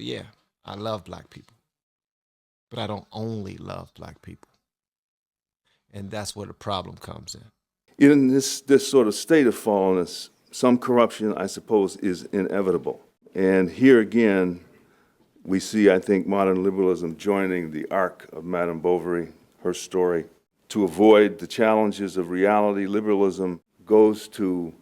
yeah, I love black people, but I don't only love black people. And that's where the problem comes in. In this sort of state of fallenness, some corruption, I suppose, is inevitable. And here again, we see, I think, modern liberalism joining the arc of Madame Bovary, her story. To avoid the challenges of reality, liberalism goes to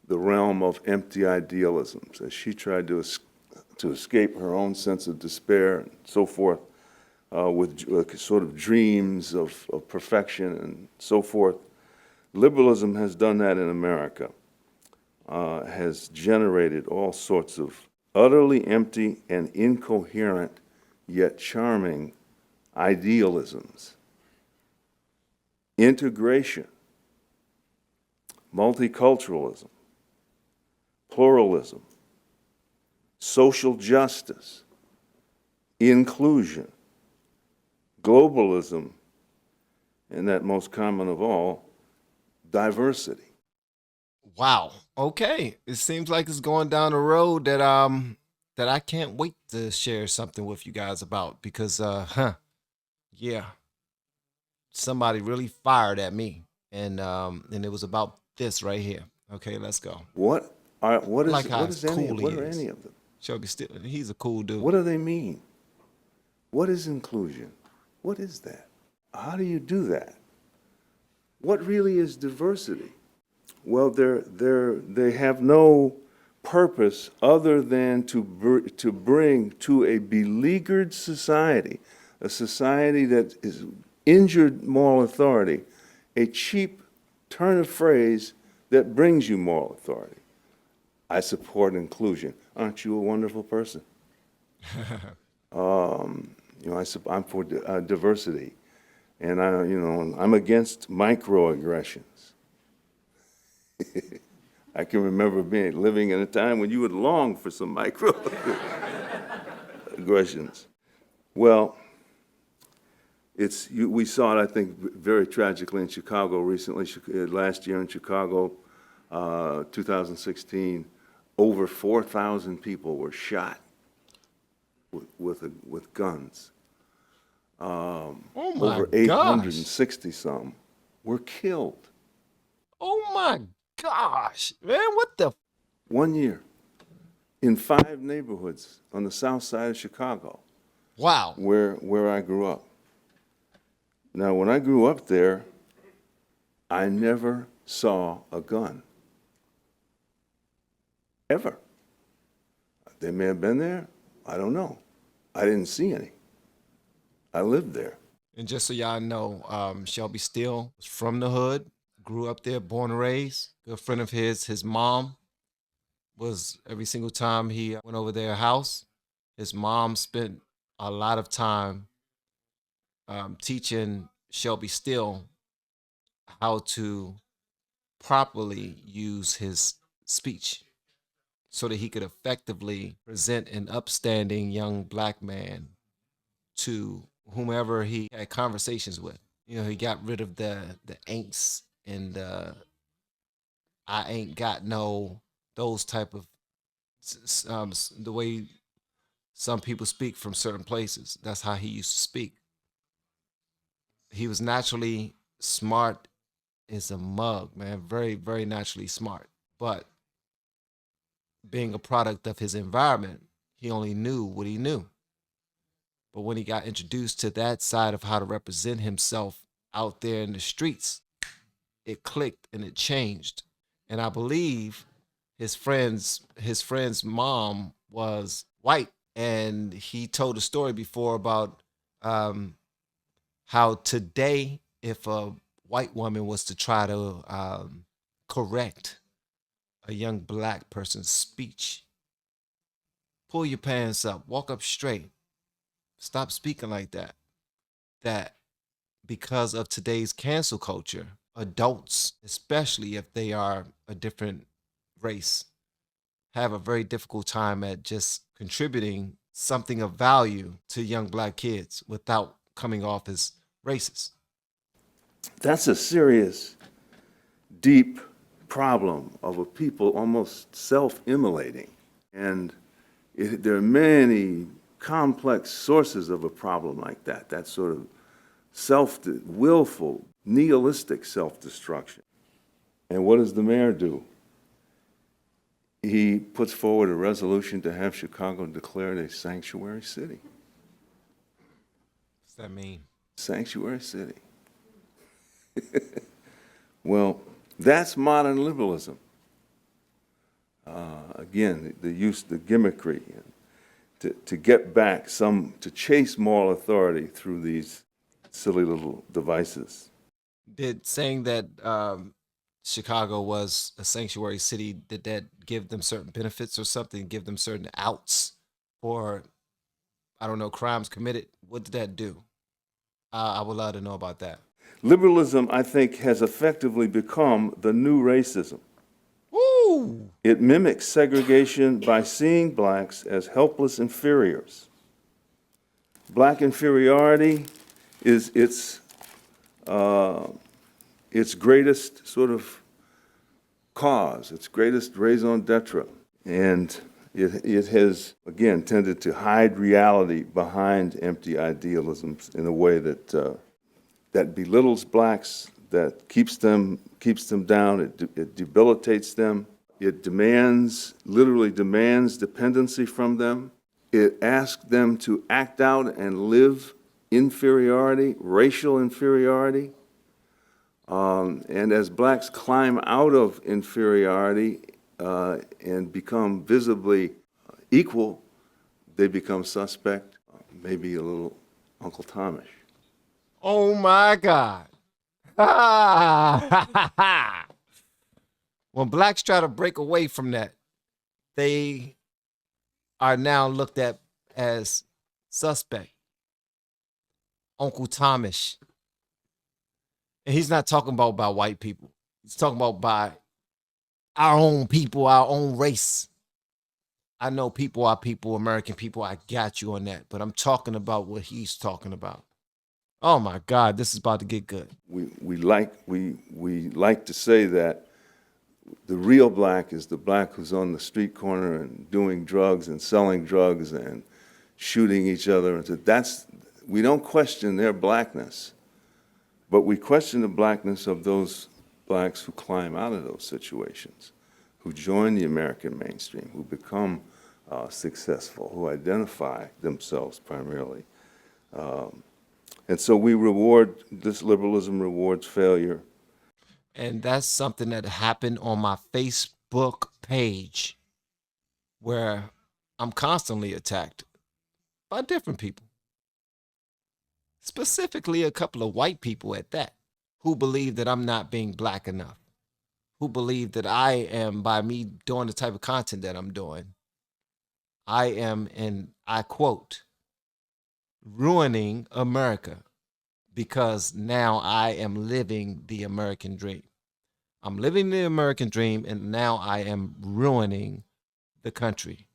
the realm of empty idealisms, as she tried to escape her own sense of despair and so forth, with sort of dreams of perfection and so forth. Liberalism has done that in America, has generated all sorts of utterly empty and incoherent yet charming idealisms. Integration, multiculturalism, pluralism, social justice, inclusion, globalism, and that most common of all, diversity. Wow. Okay. It seems like it's going down a road that that I can't wait to share something with you guys about because yeah, somebody really fired at me and it was about this right here. Okay, let's go. What are I like how what is any cool what he are is. any of them? Shelby Steele, he's a cool dude. What do they mean? What is inclusion? What is that? How do you do that? What really is diversity? Well, they have no purpose other than to bring to a beleaguered society, a society that is injured moral authority, a cheap turn of phrase that brings you moral authority. I support inclusion. Aren't you a wonderful person? I'm for diversity, and I'm against microaggressions. I can remember living in a time when you would long for some microaggressions. Well, we saw it, I think, very tragically in Chicago recently. Last year in Chicago, 2016, over 4,000 people were shot with guns. Oh my Over 860 some were killed. Oh my gosh, man, what the? 1 year in 5 neighborhoods on the south side of Chicago. Wow. Where I grew up. Now, when I grew up there, I never saw a gun. Ever. They may have been there. I don't know. I didn't see any. I lived there. And just so y'all know, Shelby Steele was from the hood, grew up there, born and raised. Good friend of his mom was every single time he went over their house, his mom spent a lot of time teaching Shelby Steele how to properly use his speech so that he could effectively present an upstanding young black man to whomever he had conversations with. You know, he got rid of the ain'ts and I ain't got no, those type of the way some people speak from certain places. That's how he used to speak. He was naturally smart as a mug, man. Very, very naturally smart. But being a product of his environment, he only knew what he knew. But when he got introduced to that side of how to represent himself out there in the streets, it clicked and it changed. And I believe his friend's mom was white, and he told a story before about how today, if a white woman was to try to correct a young black person's speech, pull your pants up, walk up straight, stop speaking like that. That because of today's cancel culture, adults, especially if they are a different race, have a very difficult time at just contributing something of value to young black kids without coming off as racist. That's a serious, deep problem of a people almost self-immolating. And there are many complex sources of a problem like that, that sort of willful, nihilistic self-destruction. And what does the mayor do? He puts forward a resolution to have Chicago declared a sanctuary city. What's that mean? Sanctuary city. Well, that's modern liberalism. Again, the use, the gimmickry, to get back to chase moral authority through these silly little devices. Did saying that Chicago was a sanctuary city, did that give them certain benefits or something, give them certain outs for, I don't know, crimes committed? What did that do? I would love to know about that. Liberalism, I think, has effectively become the new racism. Woo! It mimics segregation by seeing blacks as helpless inferiors. Black inferiority is its greatest sort of cause, its greatest raison d'etre. And it has, again, tended to hide reality behind empty idealisms in a way that that belittles blacks, that keeps them down, it debilitates them. It literally demands dependency from them. It asks them to act out and live inferiority, racial inferiority. And as blacks climb out of inferiority and become visibly equal, they become suspect, maybe a little Uncle Tomish. Oh my God. When blacks try to break away from that, they are now looked at as suspect. Uncle Tomish. And he's not talking about by white people. He's talking about by our own people, our own race. I know people are people, American people. I got you on that. But I'm talking about what he's talking about. Oh my God, this is about to get good. We like to say that the real black is the black who's on the street corner and doing drugs and selling drugs and shooting each other. And we don't question their blackness, but we question the blackness of those blacks who climb out of those situations, who join the American mainstream, who become successful, who identify themselves primarily. And so this liberalism rewards failure. And that's something that happened on my Facebook page where I'm constantly attacked by different people. Specifically, a couple of white people at that, who believe that I'm not being black enough, who believe that I am, by me doing the type of content that I'm doing, I am, and I quote, ruining America because now I am living the American dream. I'm living the American dream, and now I am ruining the country.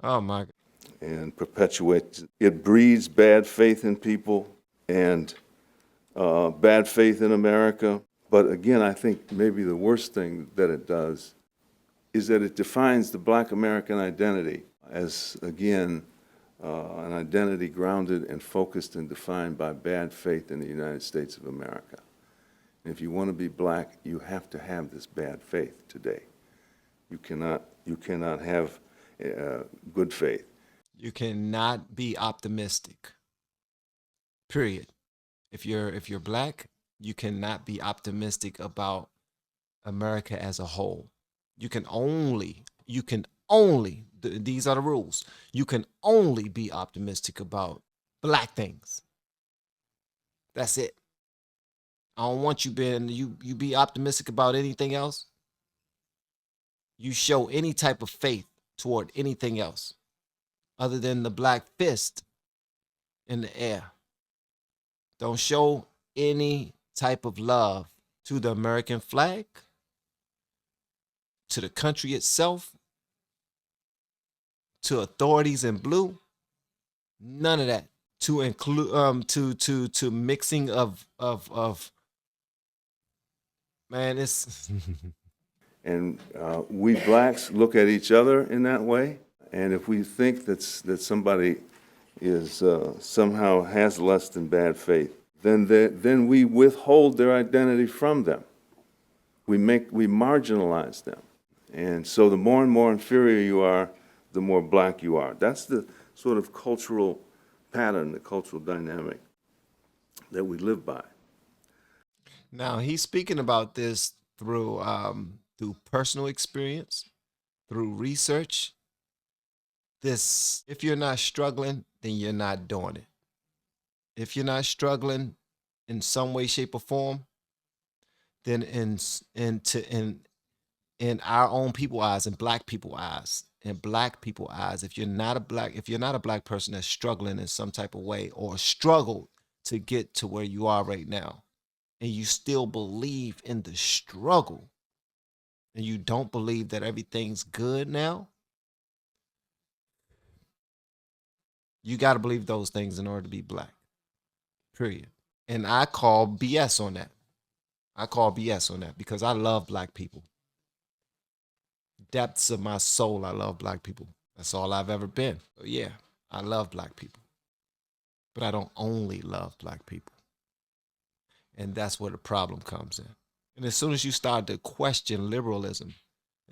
Oh my God. And it breeds bad faith in people and bad faith in America. But again, I think maybe the worst thing that it does is that it defines the black American identity as, again, an identity grounded and focused and defined by bad faith in the United States of America. And if you want to be black, you have to have this bad faith today. You cannot have good faith. You cannot be optimistic. Period. If you're black, you cannot be optimistic about America as a whole. You can only, these are the rules. You can only be optimistic about black things. That's it. I don't want you be optimistic about anything else. You show any type of faith toward anything else other than the black fist in the air. Don't show any type of love to the American flag, to the country itself, to authorities in blue. None of that. To include to mixing of man, it's And we blacks look at each other in that way. And if we think that somebody is somehow has less than bad faith, then we withhold their identity from them. We marginalize them. And so the more and more inferior you are, the more black you are. That's the sort of cultural pattern, the cultural dynamic that we live by. Now he's speaking about this through personal experience, through research. This, if you're not struggling, then you're not doing it. If you're not struggling in some way, shape, or form, then in our own people eyes and black people eyes, if you're not a black person that's struggling in some type of way or struggled to get to where you are right now, and you still believe in the struggle, and you don't believe that everything's good now, you got to believe those things in order to be black. Period. And I call BS on that. Because I love black people. Depths of my soul, I love black people. That's all I've ever been. So yeah, I love black people. But I don't only love black people. And that's where the problem comes in. And as soon as you start to question liberalism,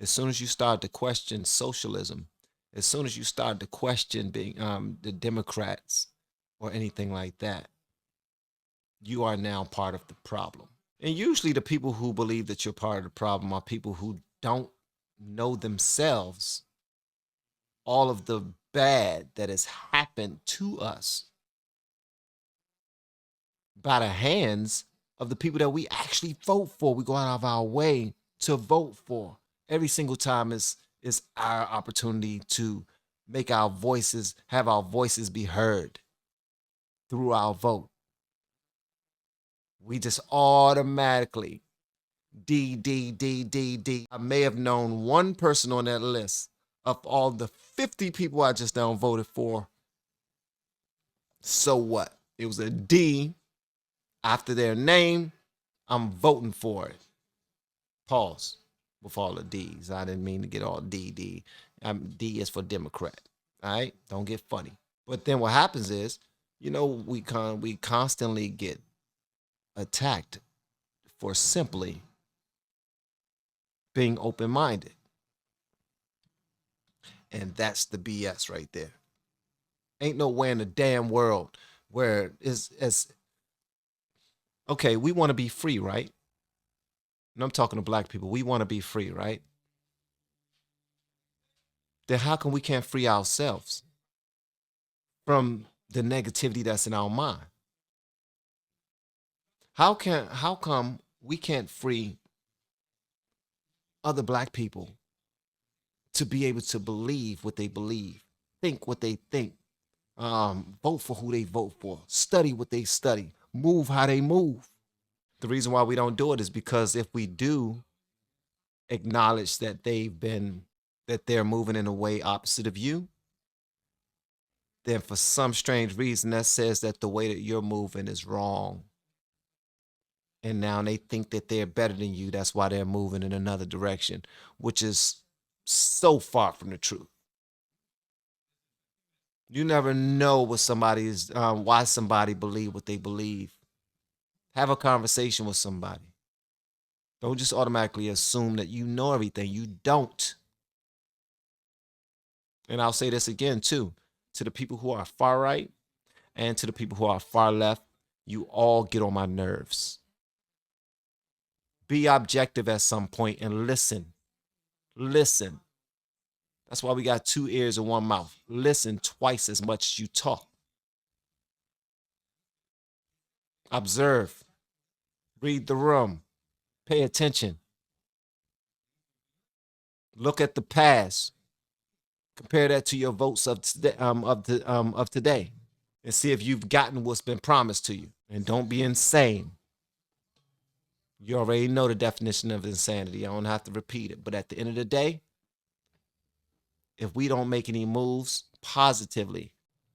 as soon as you start to question socialism, as soon as you start to question being the Democrats or anything like that, you are now part of the problem. And usually the people who believe that you're part of the problem are people who don't know themselves all of the bad that has happened to us by the hands of the people that we actually vote for. We go out of our way to vote for. Every single time is our opportunity to make our voices, have our voices be heard through our vote. We just automatically D. I may have known one person on that list of all the 50 people I just now voted for. So what? It was a D after their name. I'm voting for it. Pause with all the D's. I didn't mean to get all D. D is for Democrat. All right? Don't get funny. But then what happens is, we constantly get attacked for simply being open-minded. And that's the BS right there. Ain't no way in the damn world where it's as okay, we want to be free, right? And I'm talking to black people. We want to be free, right? Then how come we can't free ourselves from the negativity that's in our mind? How come we can't free other black people to be able to believe what they believe, think what they think, vote for who they vote for, study what they study, move how they move? The reason why we don't do it is because if we do acknowledge that they're moving in a way opposite of you, then for some strange reason that says that the way that you're moving is wrong. And now they think that they're better than you. That's why they're moving in another direction, which is so far from the truth. You never know what why somebody believe what they believe. Have a conversation with somebody. Don't just automatically assume that you know everything. You don't. And I'll say this again, too, to the people who are far right and to the people who are far left, you all get on my nerves. Be objective at some point and listen. Listen. That's why we got 2 ears and 1 mouth. Listen twice as much as you talk. Observe. Read the room. Pay attention. Look at the past. Compare that to your votes of today, and see if you've gotten what's been promised to you. And don't be insane. You already know the definition of insanity. I don't have to repeat it. But at the end of the day, if we don't make any moves positively,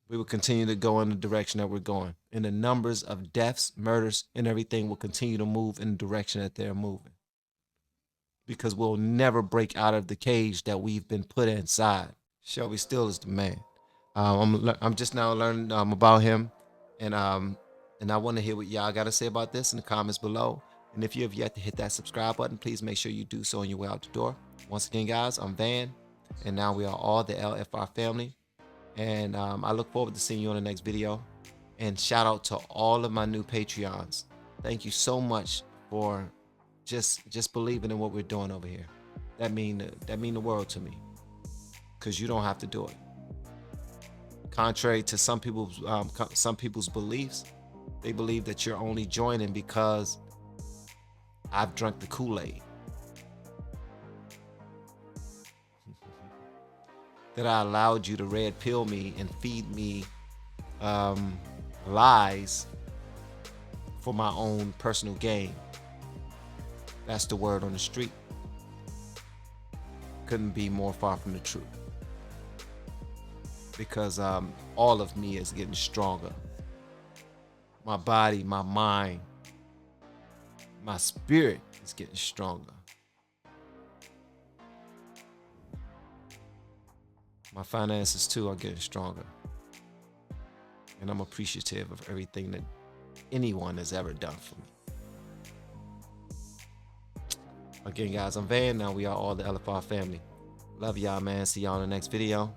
we will continue to go in the direction that we're going. And the numbers of deaths, murders, and everything will continue to move in the direction that they're moving. because we'll never break out of the cage that we've been put inside. Shelby Steele is the man. I'm just now learning about him, and I want to hear what y'all got to say about this in the comments below. And if you have yet to hit that subscribe button, please make sure you do so on your way out the door. Once again, guys, I'm Van, and now we are all the LFR family. And I look forward to seeing you on the next video. And shout out to all of my new Patreons. Thank you so much for just believing in what we're doing over here. That mean the world to me, because you don't have to do it. Contrary to some people's beliefs, they believe that you're only joining because I've drunk the Kool-Aid. That I allowed you to red pill me and feed me lies for my own personal gain. That's the word on the street. Couldn't be more far from the truth. Because all of me is getting stronger. My body, my mind, my spirit is getting stronger. My finances too are getting stronger. And I'm appreciative of everything that anyone has ever done for me. Again, guys, I'm Van. Now we are all the LFR family. Love y'all, man. See y'all in the next video.